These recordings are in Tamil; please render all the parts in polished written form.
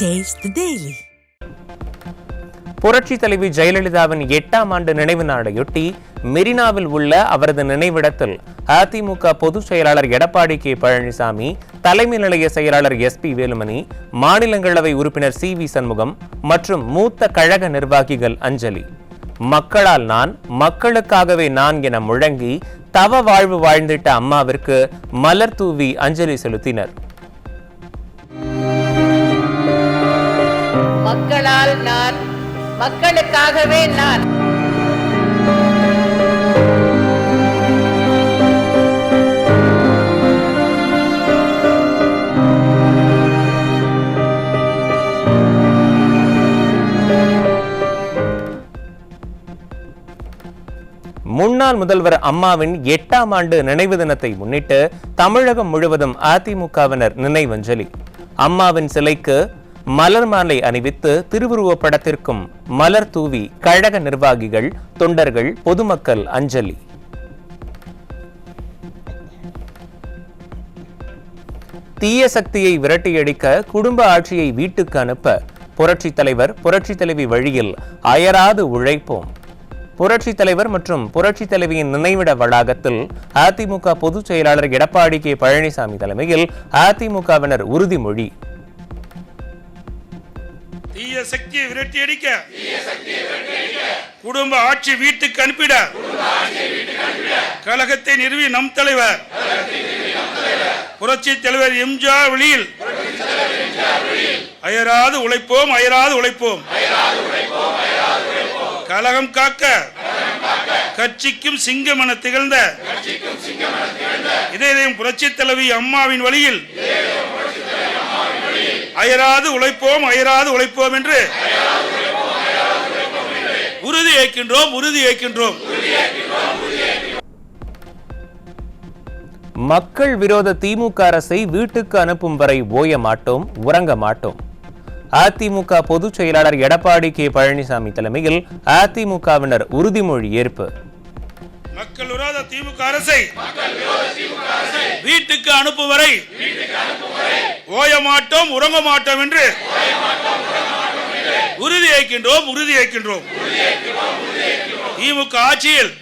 Taste the Daily. புரட்சி தலைவி ஜெயலலிதாவின் 8ஆம் ஆண்டு நினைவு நாளையொட்டி மெரினாவில் உள்ள அவரது நினைவிடத்தில் அதிமுக பொதுச் செயலாளர் எடப்பாடி கே பழனிசாமி, தலைமை நிலைய செயலாளர் SP வேலுமணி, மாநிலங்களவை உறுப்பினர் CV சண்முகம் மற்றும் மூத்த கழக நிர்வாகிகள் அஞ்சலி. மக்களால் நான், மக்களுக்காகவே நான் என முழங்கி தவ வாழ்வு வாழ்ந்திட்ட அம்மாவிற்கு மலர் தூவி அஞ்சலி செலுத்தினர். மக்களால் நான், மக்களுக்காகவே நான். முன்னாள் முதல்வர் அம்மாவின் 8ஆம் ஆண்டு நினைவு தினத்தை முன்னிட்டு தமிழகம் முழுவதும் அதிமுகவினர் நினைவஞ்சலி. அம்மாவின் சிலைக்கு மலர் மாலை அணிவித்து திருவுருவப் படத்திற்கும் மலர் தூவி கழக நிர்வாகிகள், தொண்டர்கள், பொதுமக்கள் அஞ்சலி. தீய சக்தியை விரட்டியடிக்க குடும்ப ஆட்சியை வீட்டுக்கு அனுப்ப புரட்சி தலைவர், புரட்சி தலைவி வழியில் அயராது உழைப்போம். புரட்சி தலைவர் மற்றும் புரட்சி தலைவியின் நினைவிட வளாகத்தில் அதிமுக பொதுச் செயலாளர் எடப்பாடி கே பழனிசாமி தலைமையில் அதிமுகவினர் உறுதிமொழி. தீய சக்தியை விரட்டியடிக்க குடும்ப ஆட்சி வீட்டுக்கு அனுப்பிட கழகத்தை நிறுவி நம் தலைவர் புரட்சி தலைவர் எம்ஜிஆர் வழியில் அயராது உழைப்போம், அயராது உழைப்போம். கழகம் காக்க கட்சிக்கும் சிங்கம் என திகழ்ந்த இதயம் புரட்சி தலைவி அம்மாவின் வழியில் அயராது உழைப்போம், அயராது உழைப்போம் என்று உறுதி ஏற்கின்றோம், உறுதி ஏற்கின்றோம். மக்கள் விரோத திமுக அரசை வீட்டுக்கு அனுப்பும் வரை ஓய மாட்டோம், உறங்க மாட்டோம். அதிமுக பொதுச் செயலாளர் எடப்பாடி கே பழனிசாமி தலைமையில் அதிமுகவினர் உறுதிமொழி ஏற்பு. மக்கள் விரோத திமுக அரசை வீட்டுக்கு அனுப்பும் வரை ஓய மாட்டோம், உறங்க மாட்டோம் என்று உறுதி ஏற்கின்றோம், உறுதி ஏற்கின்றோம். திமுக ஆட்சியில்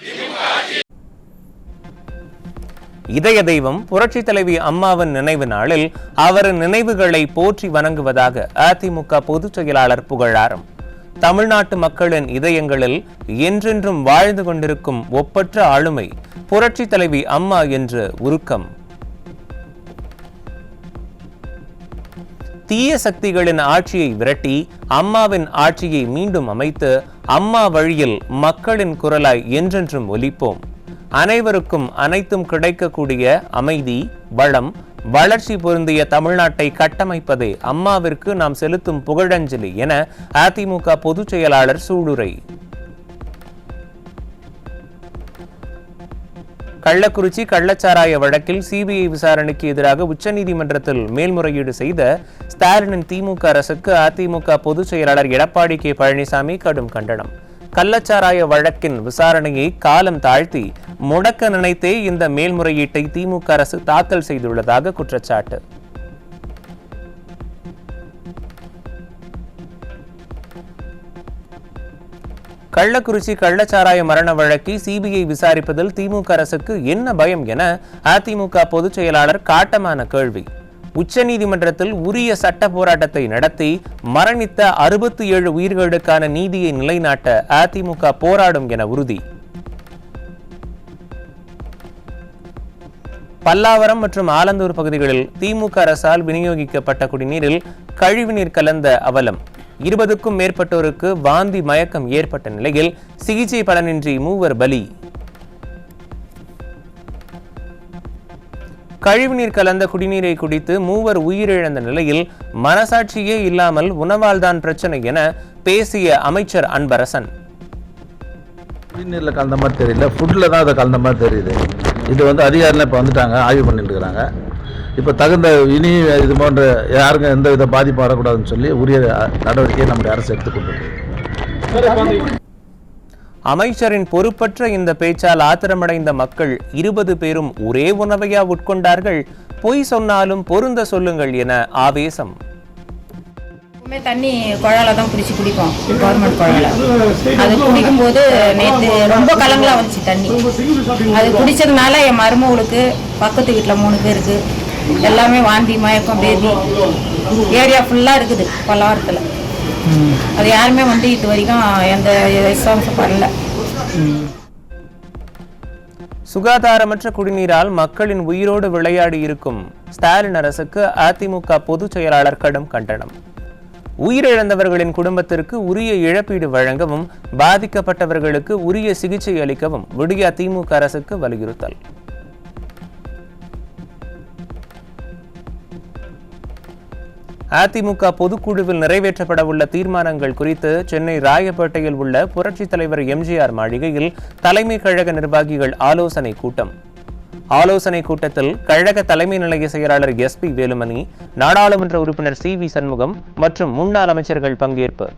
இதய தெய்வம் புரட்சி தலைவி அம்மாவின் நினைவு நாளில் அவரின் நினைவுகளை போற்றி வணங்குவதாக அதிமுக பொதுச் செயலாளர் புகழாரம். தமிழ்நாட்டு மக்களின் இதயங்களில் என்றென்றும் வாழ்ந்து கொண்டிருக்கும் ஒப்பற்ற ஆளுமை புரட்சி தலைவி அம்மா என்று உருக்கம். தீய சக்திகளின் ஆட்சியை விரட்டி அம்மாவின் ஆட்சியை மீண்டும் அமைத்து அம்மா வழியில் மக்களின் குரலாய் என்றென்றும் ஒலிப்போம். அனைவருக்கும் அனைத்தும் கிடைக்கக்கூடிய அமைதி, வளம், வளர்ச்சி பொருந்திய தமிழ்நாட்டை கட்டமைப்பதே அம்மாவிற்கு நாம் செலுத்தும் புகழஞ்சலி என அதிமுக பொதுச் செயலாளர் சூளுரை. கள்ளக்குறிச்சி கள்ளச்சாராய வழக்கில் CBI விசாரணைக்கு எதிராக உச்சநீதிமன்றத்தில் மேல்முறையீடு செய்த ஸ்டாலினின் திமுக அரசுக்கு அதிமுக பொதுச் செயலாளர் எடப்பாடி கே பழனிசாமி கடும் கண்டனம். கள்ளச்சாராய வழக்கின் விசாரணையை காலம் தாழ்த்தி முடக்க நினைத்தே இந்த மேல்முறையீட்டை திமுக அரசு தாக்கல் செய்துள்ளதாக குற்றச்சாட்டு. கள்ளக்குறிச்சி கள்ளச்சாராய மரண வழக்கை CBI விசாரிப்பதில் திமுக அரசுக்கு என்ன பயம் என அதிமுக பொதுச் செயலாளர் காட்டமான கேள்வி. உச்சநீதிமன்றத்தில் உரிய சட்ட போராட்டத்தை நடத்தி மரணித்த 67 உயிர்களுக்கான நீதியை நிலைநாட்ட அதிமுக போராடும் என உறுதி. பல்லாவரம் மற்றும் ஆலந்தூர் பகுதிகளில் திமுக அரசால் விநியோகிக்கப்பட்ட குடிநீரில் கழிவுநீர் கலந்த அவலம். 20க்கும் மேற்பட்டோருக்கு வாந்தி மயக்கம் ஏற்பட்ட நிலையில் சிகிச்சை பலனின்றி 3 பலி. கழிவுநீர் கலந்த குடிநீரை குடித்து 3 உயிரிழந்த நிலையில் மனசாட்சியே இல்லாமல் உணவால்தான் பிரச்சனை என பேசிய அமைச்சர் அன்பரசன். குடிநீரில் கலந்த மாதிரி தெரியல, ஃபுட்டில் தான் அதை கலந்த மாதிரி தெரியுது. இது அதிகாரிகள் இப்போ வந்துட்டாங்க, ஆய்வு பண்ணிட்டு இருக்கிறாங்க. இப்போ தகுந்த இனி இது போன்ற யாருங்க எந்த வித பாதிப்பு வரக்கூடாதுன்னு சொல்லி உரிய நடவடிக்கையை நம்முடைய அரசு எடுத்துக்கொண்டிருக்கு. அமைச்சரின் பொறுப்பற்ற இந்த பேச்சால் ஆத்திரமடைந்த மக்கள் 20 பேரும் ஒரே உணவையா உட்கொண்டார்கள்? பொய் சொன்னாலும் பொருந்த சொல்லுங்கள் என ஆவேசம். தண்ணி குழால தான் பிடிச்சி குடிப்போம், கவர்மெண்ட் குழால. அது குடிக்கும்போது நேற்று ரொம்ப கலங்கலாக வந்துச்சு தண்ணி. அது குடித்ததுனால என் மருமகளுக்கு பக்கத்து வீட்டில் 3 பேருக்கு எல்லாமே வாந்தி மயக்கம் பேதி ஏரியா ஃபுல்லாக இருக்குது பல்லாவரத்தில். அது யாருமே வந்து இது வரைக்கும் எந்த விசுவாசம் பண்ணல. சுகாதாரமற்ற குடிநீரால் மக்களின் உயிரோடு விளையாடி இருக்கும் ஸ்டாலின் அரசுக்கு அதிமுக பொதுச் செயலாளர் கடும் கண்டனம். உயிரிழந்தவர்களின் குடும்பத்திற்கு உரிய இழப்பீடு வழங்கவும் பாதிக்கப்பட்டவர்களுக்கு உரிய சிகிச்சை அளிக்கவும் விடிய திமுக அரசுக்கு வலியுறுத்தல். அதிமுக பொதுக்குழுவில் நிறைவேற்றப்பட உள்ள தீர்மானங்கள் குறித்து சென்னை ராயப்பேட்டையில் உள்ள புரட்சித் தலைவர் எம்ஜிஆர் மாளிகையில் தலைமை கழக நிர்வாகிகள் ஆலோசனை கூட்டம். ஆலோசனை கூட்டத்தில் கழக தலைமை நிலைய செயலாளர் SP வேலுமணி, நாடாளுமன்ற உறுப்பினர் CV சண்முகம் மற்றும் முன்னாள் அமைச்சர்கள் பங்கேற்பு.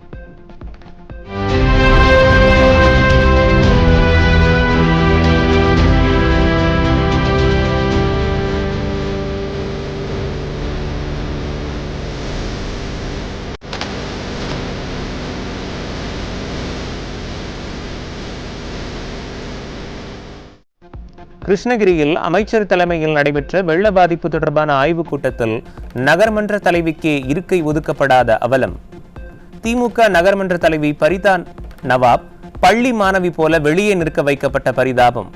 கிருஷ்ணகிரியில் அமைச்சர் தலைமையில் நடைபெற்ற வெள்ள பாதிப்பு தொடர்பான ஆய்வுக் கூட்டத்தில் நகர்மன்ற தலைவிக்கே இருக்கை ஒதுக்கப்படாத அவலம். திமுக நகர்மன்ற தலைவி பரிதா நவாப் பள்ளி மாணவி போல வெளியே நிற்க வைக்கப்பட்ட பரிதாபம்.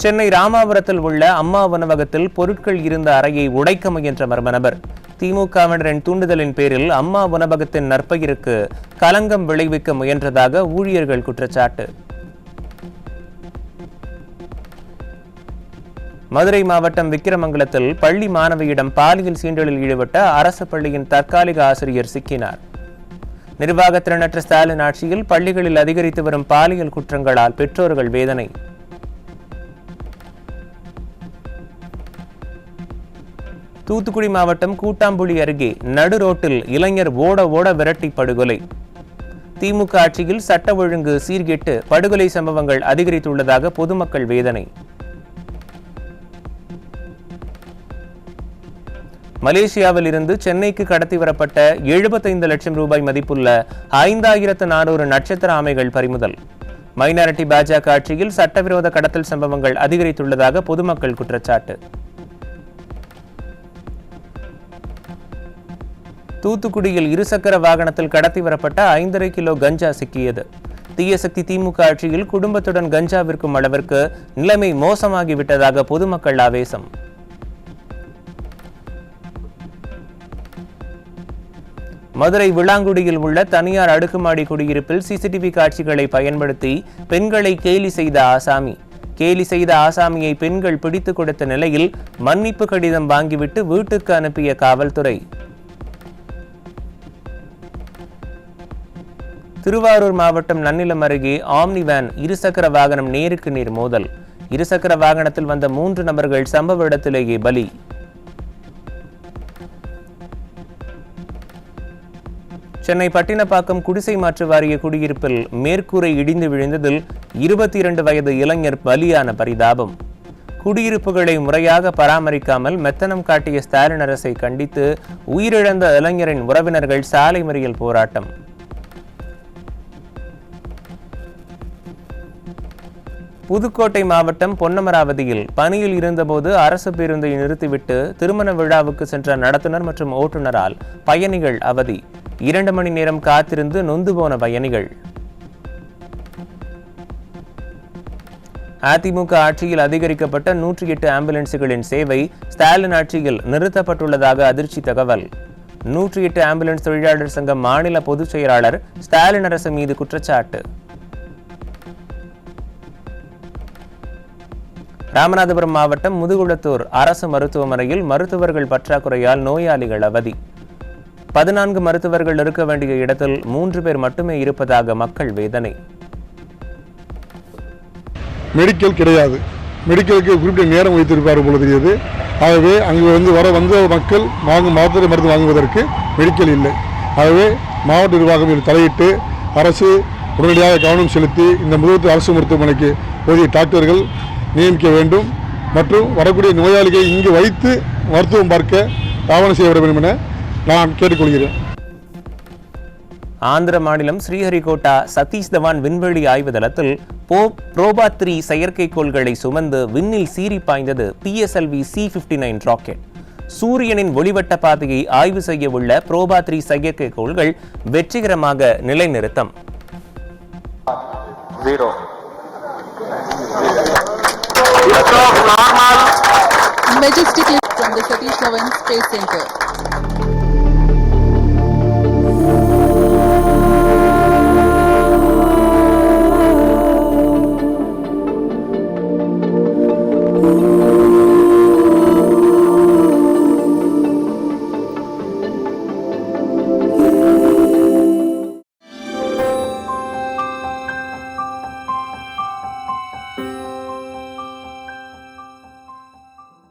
சென்னை ராமாபுரத்தில் உள்ள அம்மா உணவகத்தில் பொருட்கள் இருந்த அறையை உடைக்க முயன்ற மர்ம நபர். திமுகவினரின் தூண்டுதலின் பேரில் அம்மா உணவகத்தின் நற்பெயருக்கு களங்கம் விளைவிக்க முயன்றதாக ஊழியர்கள் குற்றச்சாட்டு. மதுரை மாவட்டம் விக்கிரமங்கலத்தில் பள்ளி மாணவியிடம் பாலியல் சீண்டலில் ஈடுபட்ட அரசு பள்ளியின் தற்காலிக ஆசிரியர் சிக்கினார். நிர்வாக திறனற்ற ஸ்டாலின் ஆட்சியில் பள்ளிகளில் அதிகரித்து வரும் பாலியல் குற்றங்களால் பெற்றோர்கள் வேதனை. தூத்துக்குடி மாவட்டம் கூட்டாம்புளி அருகே நடு ரோட்டில் இளைஞர் ஓட விரட்டி படுகொலை. திமுக ஆட்சியில் சட்ட ஒழுங்கு சீர்கெட்டு படுகொலை சம்பவங்கள் அதிகரித்துள்ளதாக பொதுமக்கள் வேதனை. மலேசியாவில் இருந்து சென்னைக்கு கடத்தி வரப்பட்ட 75 லட்சம் ரூபாய் மதிப்புள்ள 5400 நட்சத்திர ஆமைகள் பறிமுதல். மைனாரிட்டி பாஜக ஆட்சியில் சட்டவிரோத கடத்தல் சம்பவங்கள் அதிகரித்துள்ளதாக பொதுமக்கள் குற்றச்சாட்டு. தூத்துக்குடியில் இருசக்கர வாகனத்தில் கடத்தி வரப்பட்ட 5.5 கிலோ கஞ்சா சிக்கியது. தீயசக்தி திமுக ஆட்சியில் குடும்பத்துடன் கஞ்சா விற்கும் அளவிற்கு நிலைமை மோசமாகிவிட்டதாக பொதுமக்கள் ஆவேசம். மதுரை விளாங்குடியில் உள்ள தனியார் அடுக்குமாடி குடியிருப்பில் CCTV காட்சிகளை பயன்படுத்தி பெண்களை கேலி செய்த ஆசாமி. கேலி செய்த ஆசாமியை பெண்கள் பிடித்துக் கொடுத்த நிலையில் மன்னிப்பு கடிதம் வாங்கிவிட்டு வீட்டுக்கு அனுப்பிய காவல்துறை. திருவாரூர் மாவட்டம் நன்னிலம் அருகே ஆம்னி வேன் இருசக்கர வாகனம் நேருக்கு நேர் மோதல். இருசக்கர வாகனத்தில் வந்த 3 நபர்கள் சம்பவ இடத்திலேயே பலி. சென்னை பட்டினப்பாக்கம் குடிசை மாற்று வாரிய குடியிருப்பில் மேற்கூரை இடிந்து விழுந்ததில் 22 வயது இளைஞர் பலியான பரிதாபம். குடியிருப்புகளை முறையாக பராமரிக்காமல் மெத்தனம் காட்டிய ஸ்டாலின் அரசை கண்டித்து உயிரிழந்த இளைஞரின் உறவினர்கள் சாலை மறியல் போராட்டம். புதுக்கோட்டை மாவட்டம் பொன்னமராவதியில் பணியில் இருந்தபோது அரசு பேருந்தை நிறுத்திவிட்டு திருமண விழாவுக்கு சென்ற நடத்துனர் மற்றும் ஓட்டுநரால் பயணிகள் அவதி. 2 மணி நேரம் காத்திருந்து நொந்து போன பயணிகள். அதிமுக ஆட்சியில் அதிகரிக்கப்பட்ட 108 ஆம்புலன்ஸ்களின் சேவை ஸ்டாலின் ஆட்சியில் நிறுத்தப்பட்டுள்ளதாக அதிர்ச்சி தகவல். 108 ஆம்புலன்ஸ் தொழிலாளர் சங்க மாநில பொதுச் செயலாளர் ஸ்டாலின் அரசு மீது குற்றச்சாட்டு. ராமநாதபுரம் மாவட்டம் முதுகுளத்தூர் அரசு மருத்துவமனையில் மருத்துவர்கள் பற்றாக்குறையால் நோயாளிகள் அவதி. 14 மருத்துவர்கள் இருக்க வேண்டிய இடத்தில் 3 பேர் மட்டுமே இருப்பதாக மக்கள் வேதனை. மெடிக்கல் கிடையாது, மெடிக்கலுக்கு குறிப்பிட்ட நேரம் வைத்திருப்பார் போல தெரியுது. ஆகவே அங்கு வந்த மக்கள் மருத்துவ மருந்து வாங்குவதற்கு மெடிக்கல் இல்லை. ஆகவே மாவட்ட நிர்வாகம் இதில் தலையிட்டு அரசு உடனடியாக கவனம் செலுத்தி இந்த முதுகுளத்தூர் அரசு மருத்துவமனைக்கு போதிய டாக்டர்கள் நியமிக்க வேண்டும் மற்றும் வரக்கூடிய நோயாளிகளை இங்கு வைத்து மருத்துவம் பார்க்க ஆவணம் செய்யப்பட வேண்டும் என நான் கேட்டுக்கொள்கிறேன். ஆந்திர மாநிலம் ஸ்ரீஹரிகோட்டா சதீஷ் தவான் விண்வெளி ஆய்வு தளத்தில் புரோபா 3 செயற்கைக்கோள்களை சுமந்து விண்ணில் சீறி பாய்ந்தது PSLV C-59 ராக்கெட். சூரியனின் ஒளிவட்ட பாதையை ஆய்வு செய்ய உள்ள புரோபா 3 செயற்கைக்கோள்கள் வெற்றிகரமாக நிலைநிறுத்தம். Majestic lift from the Satish Dhawan Space Center.